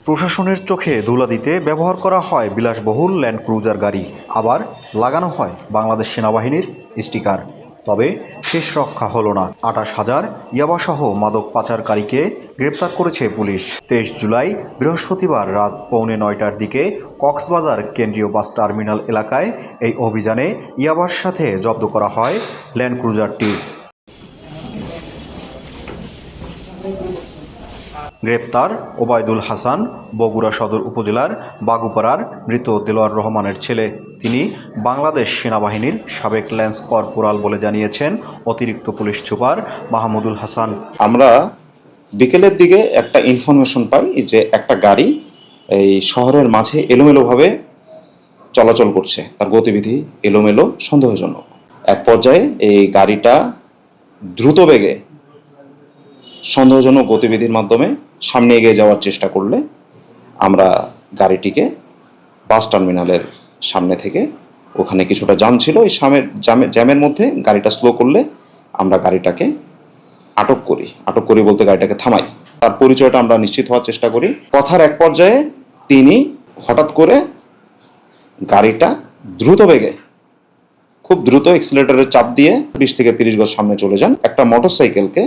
প্রশাসনের চোখে ধুলা দিতে ব্যবহার করা হয় বিলাসবহুল ল্যান্ড ক্রুজার গাড়ি, আবার লাগানো হয় বাংলাদেশ সেনাবাহিনীর স্টিকার। তবে শেষ রক্ষা হলো না। ২৮,০০০ ইয়াবাসহ মাদক পাচারকারীকে গ্রেপ্তার করেছে পুলিশ। ২৩ জুলাই বৃহস্পতিবার রাত ৮:৩০টার দিকে কক্সবাজার কেন্দ্রীয় বাস টার্মিনাল এলাকায় এই অভিযানে ইয়াবার সাথে জব্দ করা হয় ল্যান্ড ক্রুজারটি। গ্রেপ্তার ওবায়দুল হাসান, বগুড়া সদর উপজেলার বাগুপাড়ার মৃত দেলোয়ার রহমানের ছেলে। তিনি বাংলাদেশ সেনাবাহিনীর সাবেক ল্যান্স কর্পোরাল বলে জানিয়েছেন অতিরিক্ত পুলিশ সুপার মাহমুদুল হাসান। আমরা বিকেলের দিকে একটা ইনফরমেশন পাই যে একটা গাড়ি এই শহরের মাঝে এলোমেলোভাবে চলাচল করছে, তার গতিবিধি এলোমেলো, সন্দেহজনক। এক পর্যায়ে এই গাড়িটা দ্রুত বেগে সন্দেহজনক গতিবিধির মাধ্যমে সামনে এগিয়ে যাওয়ার চেষ্টা করলে আমরা গাড়িটিকে বাস টার্মিনালের সামনে থেকে, ওখানে কিছুটা জ্যাম ছিল, এই জ্যামের মধ্যে গাড়িটা স্লো করলে আমরা গাড়িটাকে আটক করি বলতে গাড়িটাকে থামাই। তার পরিচয়টা আমরা নিশ্চিত হওয়ার চেষ্টা করি। কথার এক পর্যায়ে তিনি হঠাৎ করে গাড়িটা দ্রুত বেগে, খুব দ্রুত এক্সিলারেটরের চাপ দিয়ে ২০ থেকে ৩০ গজ সামনে চলে যান। একটা মোটরসাইকেলকে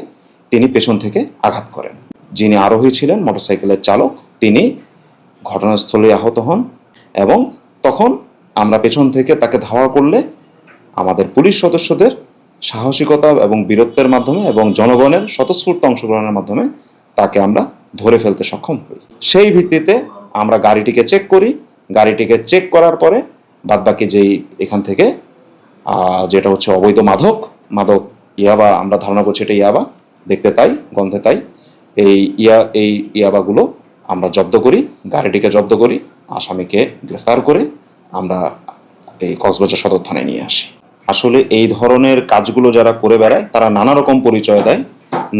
তিনি পেছন থেকে আঘাত করেন। যিনি আরোহী ছিলেন মোটরসাইকেলের চালক, তিনি ঘটনাস্থলে আহত হন এবং তখন আমরা পেছন থেকে তাকে ধাওয়া করলে আমাদের পুলিশ সদস্যদের সাহসিকতা এবং বীরত্বের মাধ্যমে এবং জনগণের স্বতঃস্ফূর্ত অংশগ্রহণের মাধ্যমে তাকে আমরা ধরে ফেলতে সক্ষম হই। সেই ভিত্তিতে আমরা গাড়িটিকে চেক করি। গাড়িটিকে চেক করার পরে বাদবাকি যেই এখান থেকে যেটা হচ্ছে অবৈধ মাদক ইয়াবা, আমরা ধারণা করছি এটা ইয়াবা, দেখতে তাই, গন্ধে তাই, এই ইয়াবাগুলো আমরা জব্দ করি, গাড়িটিকে জব্দ করি, আসামিকে গ্রেফতার করে আমরা এই কক্সবাজার সদর থানায় নিয়ে আসি। আসলে এই ধরনের কাজগুলো যারা করে বেড়ায় তারা নানা রকম পরিচয় দেয়,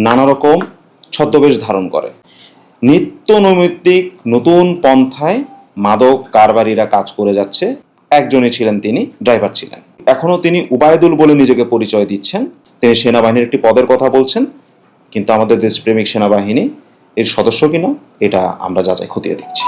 নানা রকম ছদ্মবেশ ধারণ করে। নিত্য নৈমিত্তিক নতুন পন্থায় মাদক কারবারিরা কাজ করে যাচ্ছে। একজনই ছিলেন, তিনি ড্রাইভার ছিলেন। এখনো তিনি উবায়দুল বলে নিজেকে পরিচয় দিচ্ছেন। তিনি সেনাবাহিনীর একটি পদের কথা বলছেন, কিন্তু আমাদের দেশপ্রেমিক সেনাবাহিনী এর সদস্য কিনা এটা আমরা যাচাই খতিয়ে দেখছি।